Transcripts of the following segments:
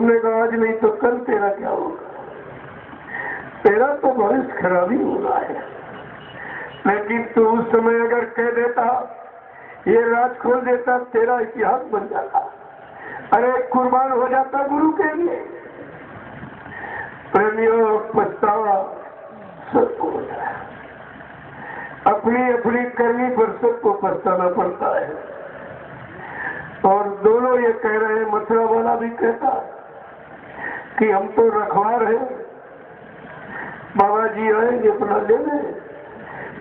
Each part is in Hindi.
हमने कहा आज नहीं तो कल तेरा क्या होगा, तेरा तो भविष्य खराब ही होना है। लेकिन तू उस समय अगर कह देता, ये राज खोल देता, तेरा इतिहास बन जाता, अरे कुर्बान हो जाता गुरु के लिए। प्रेमियों, पछतावा सबको होता है, अपनी अपनी करनी पर सबको पछताना पड़ता है। और दोनों ये कह रहे हैं, मथुरा वाला भी कहता कि हम तो रखवार हैं, बाबा जी आएंगे अपना लेने,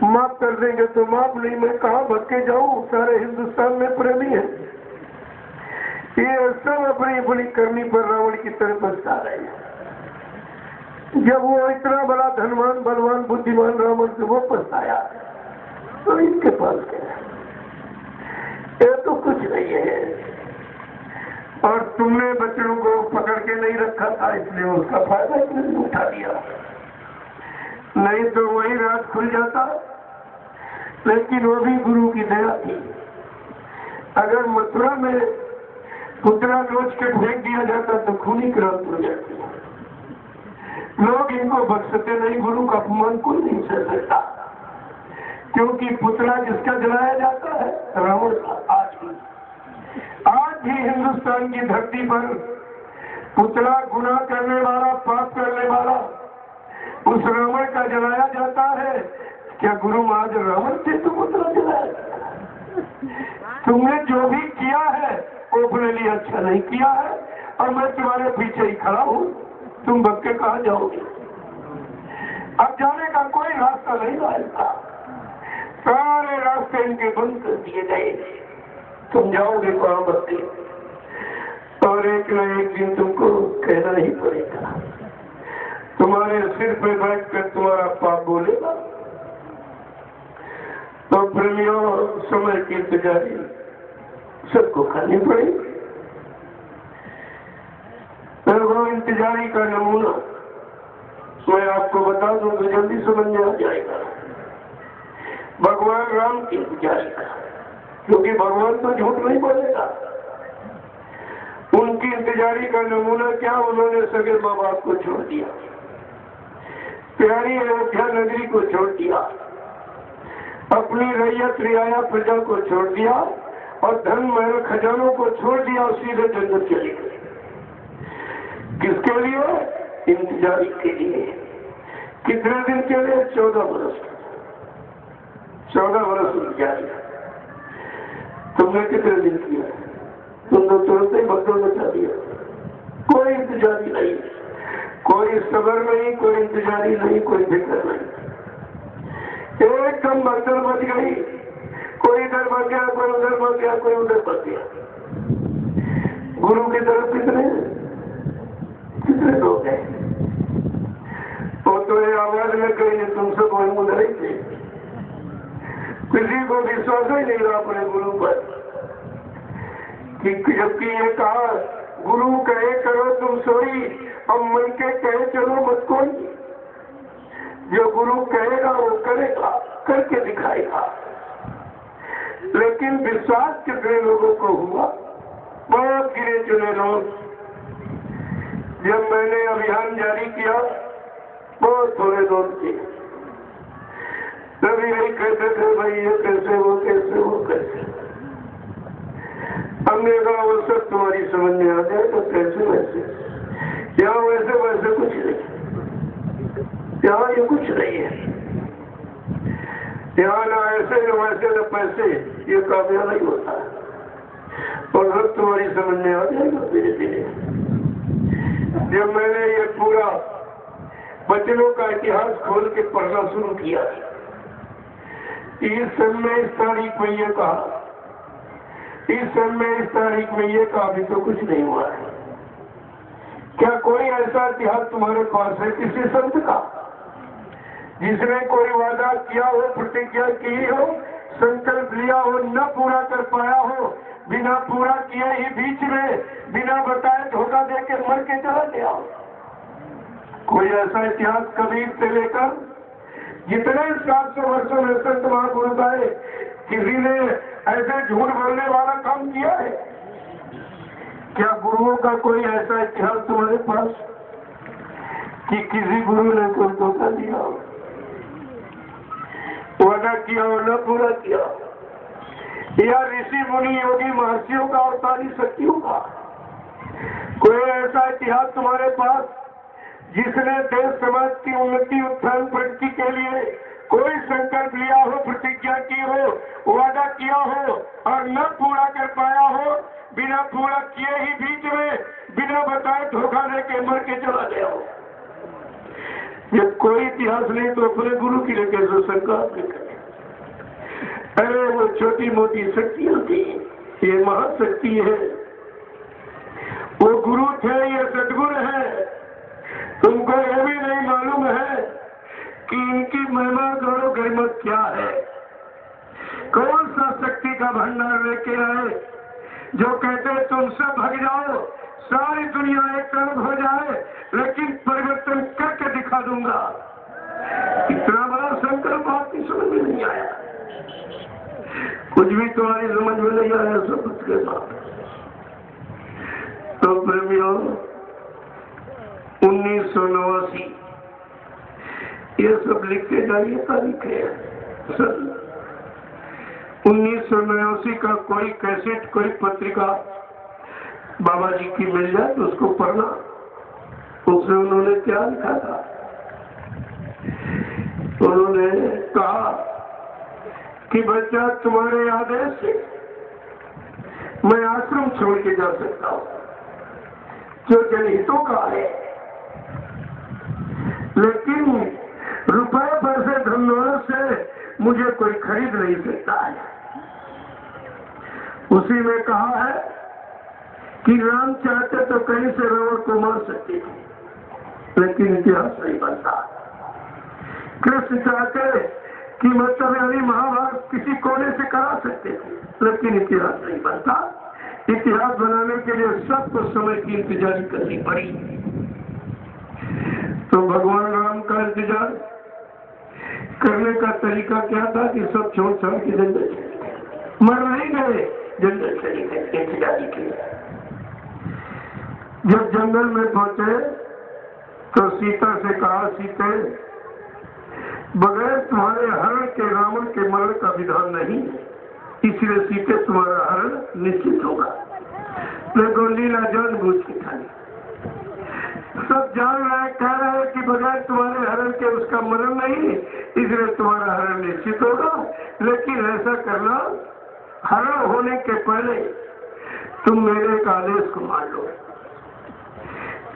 माफ कर देंगे तो माफ, नहीं मैं कहाँ भटके जाऊं, सारे हिंदुस्तान में प्रेमी है। ये सब अपनी अपनी करनी पर रावण की तरह बचता रहे। जब वो इतना बड़ा धनवान बलवान बुद्धिमान रावण से वो पछताया, तो इनके पास क्या, ये तो कुछ नहीं है। और तुमने बच्चों को पकड़ के नहीं रखा था, इसलिए उसका फायदा इसने उठा लिया, नहीं तो वही रात खुल जाता। लेकिन वो भी गुरु की दया थी। अगर मथुरा में पुतला नोच के फेंक दिया जाता तो खूनी क्रांति हो जाती। लोग इनको बख्शते नहीं, गुरु का अपमान कोई नहीं सह सकता, क्योंकि पुतला जिसका जलाया जाता है रावण का। आज भी हिंदुस्तान की धरती पर पुतला गुनाह करने वाला, पाप करने वाला, उस रावण का जलाया जाता है। क्या गुरु महाराज रावण थे तो पुतला जलाया? तुमने जो भी किया है वो अपने लिए अच्छा नहीं किया है, और मैं तुम्हारे पीछे ही खड़ा हूँ, तुम भग के कहाँ जाओगे? अब जाने का कोई रास्ता नहीं रहता, सारे रास्ते इनके बंद कर दिए गए। तुम जाओगे कहाँ बच्चे? और एक न एक दिन तुमको कहना ही पड़ेगा, तुम्हारे सिर पे बैठ कर तुम्हारा पाप बोलेगा। तो प्रेमियों, समय की इंतजारी सबको करनी पड़ेगी। वो इंतजारी का नमूना मैं आपको बता दूं तो जल्दी समझ में आ जाएगा। भगवान राम की इंतजारी का, क्योंकि भगवान तो झूठ नहीं बोलेगा। उनकी इंतजारी का नमूना क्या, उन्होंने सगे माँ बाप को छोड़ दिया, प्यारी अयोध्या नगरी को छोड़ दिया, अपनी रैयत रियाया प्रजा को छोड़ दिया, और धन महल खजानों को छोड़ दिया, और सीधे जन्नत चले गए। किसके लिए? इंतजारी के लिए। कितने दिन के लिए? 14 वर्ष। 14 वर्ष इंतजारी। तुमने कितने दिन किया? तुम तो तुरंत ही भगदड़ मचा दिया। कोई इंतजारी नहीं, कोई सब्र नहीं, कोई इंतजारी नहीं, कोई फिक्र नहीं, एकदम भगदड़ मच गई। कोई इधर बच गया, कोई उधर बच गया, कोई उधर बच गया। गुरु की तरफ कितने लोग हैं? वो तो ये आवाज में कहीं तुम सब उधर ही थे, किसी को विश्वास ही नहीं रहा अपने गुरु पर। जबकि ये कहा, गुरु कहे करो तुम सोई, और मन के कहे चलो मत कोई। जो गुरु कहेगा वो करेगा, करके दिखाएगा। लेकिन विश्वास कितने लोगों को हुआ? बहुत गिने चुने लोग। जब मैंने अभियान जारी किया, बहुत थोड़े लोग थे। तभी यही कहते थे, भाई ये कैसे, वो कैसे, वो कैसे। हमने कहा वो सब तुम्हारी समझ में आ जाए, तो कैसे वैसे, यहाँ वैसे वैसे कुछ नहीं, यहाँ ये कुछ नहीं है। यहाँ ना ऐसे न वैसे न पैसे, ये कामयाब नहीं होता है। और सब तुम्हारी समझ में आ जाएगा धीरे धीरे। जब मैंने ये पूरा बचनों का इतिहास खोल के पढ़ना शुरू किया, इस सन में इस तारीख में ये कहा, इस सन में इस तारीख में ये कहा, अभी तो कुछ नहीं हुआ है। क्या कोई ऐसा इतिहास तुम्हारे पास है किसी संत का जिसने कोई वादा किया हो, प्रतिज्ञा की हो, संकल्प लिया हो, न पूरा कर पाया हो, बिना पूरा किए ही बीच में बिना बताए धोखा दे के मर के चला गया? कोई ऐसा इतिहास कबीर से लेकर जितने 700 वर्षों में संत महापुरुष आए, किसी ने ऐसे झूठ बोलने वाला काम किया है? क्या गुरुओं का कोई ऐसा इतिहास तुम्हारे पास कि किसी गुरु ने कोई धोखा दिया हो, वादा किया हो न पूरा किया, या ऋषि मुनि योगी महर्षियों का और सारी शक्तियों का कोई ऐसा इतिहास तुम्हारे पास जिसने देश समाज की उन्नति उत्थान प्रगति के लिए कोई संकल्प लिया हो, प्रतिज्ञा की हो, वादा किया हो और न पूरा कर पाया हो, बिना पूरा किए ही बीच में बिना बताए धोखा देके मर के चला गया हो? जब कोई इतिहास नहीं तो अपने गुरु की लेकर जो संकल्प लेकर, अरे वो छोटी मोटी शक्तियां थी, ये महाशक्ति है, वो गुरु थे, ये सदगुरु है। तुमको ये भी नहीं मालूम है कि इनकी महिमा गौरव गरिमा क्या है? कौन सा शक्ति का भंडार लेके आए जो कहते तुम सब भाग जाओ, सारी दुनिया एक तरफ हो जाए, लेकिन परिवर्तन करके दिखा दूंगा। इतना बड़ा संकल्प आपकी समझ में नहीं आया, कुछ भी तुम्हारी समझ में नहीं आया सब उसके साथ। तो प्रेमियों, 1989 ये सब लिखते जाइए, तारीख है सर। 1989 का कोई कैसेट, कोई पत्रिका बाबा जी की मिल जाए तो उसको पढ़ना। उसमें उन्होंने क्या लिखा था? उन्होंने कहा कि बच्चा, तुम्हारे आदेश से मैं आश्रम छोड़ के जा सकता हूं जो जनहितों का है, लेकिन रुपए पैसे धन दौलत से मुझे कोई खरीद नहीं सकता है। उसी में कहा है कि राम चाहते तो कहीं से रावण को मार सकते थे, लेकिन इतिहास नहीं बनता। कृष्ण चाहते कि मतलब यानी महाभारत किसी कोने से करा सकते थे, लेकिन इतिहास नहीं बनता। इतिहास बनाने के लिए सबको समय की इंतजारी करनी पड़ी। तो भगवान राम का इंतजार करने का तरीका क्या था कि सब छोड़ छाड़ के जंगल चले गए, मर नहीं गए, जंगल चले गए इंतजारी के लिए। जब जंगल में पहुंचे तो सीता से कहा, सीते, बगैर तुम्हारे हरण के रावण के मरण का विधान नहीं, इसलिए सीते तुम्हारा हरण निश्चित होगा। देखो लीला जानबूझ के खाली सब जान रहे, कह रहे हैं कि बगैर तुम्हारे हरण के उसका मरण नहीं, इसलिए तुम्हारा हरण निश्चित होगा। लेकिन ऐसा करना, हरण होने के पहले तुम मेरे एक आदेश को मान लो।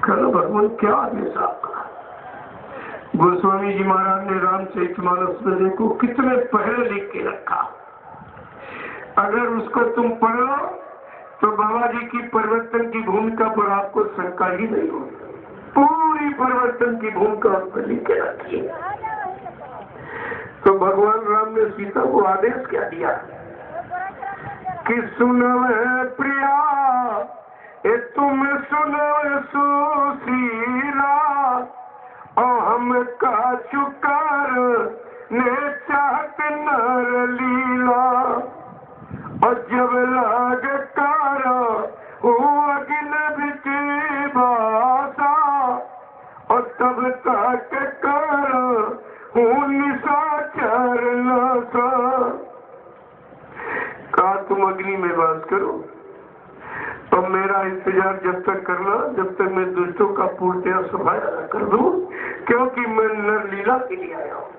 करो भगवान, क्या आदेश आपका? गोस्वामी जी महाराज ने रामचरितमानस में देखो कितने पहले लिख के रखा। अगर उसको तुम पढ़ लो तो बाबा जी की परिवर्तन की भूमिका पर आपको शंका ही नहीं होगी। पूरी परिवर्तन की भूमिका पर लिख के रखी है। तो भगवान राम ने सीता को आदेश क्या दिया कि सुनव प्रिया, ए तुम सुनव सुशीला, हम का चुकार ने चाहत नर लीला, और जब लाग कारा अगिन बिच बासा, और तब तक कर निशाचर नासा। कहा तुम अग्नि में वास करो और मेरा इंतजार जब तक करना जब तक मैं दुष्टों का पूर्णतया सफाया न कर दूं, क्योंकि मैं नर लीला के लिए आया हूं।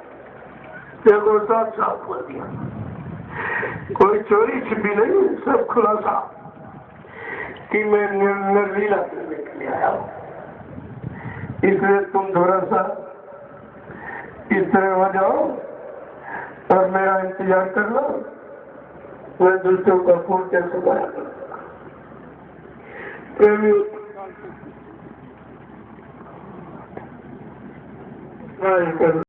देखो साफ साफ बोल दिया, कोई चोरी छिपी नहीं, सब खुलासा कि मैं नर लीला करने के लिए आया हूं। इसलिए तुम थोड़ा सा इस तरह हो जाओ और मेरा इंतजार कर लो, मैं दुष्टों का पूर्णतया सफाया कर दूंगा। प्रेमी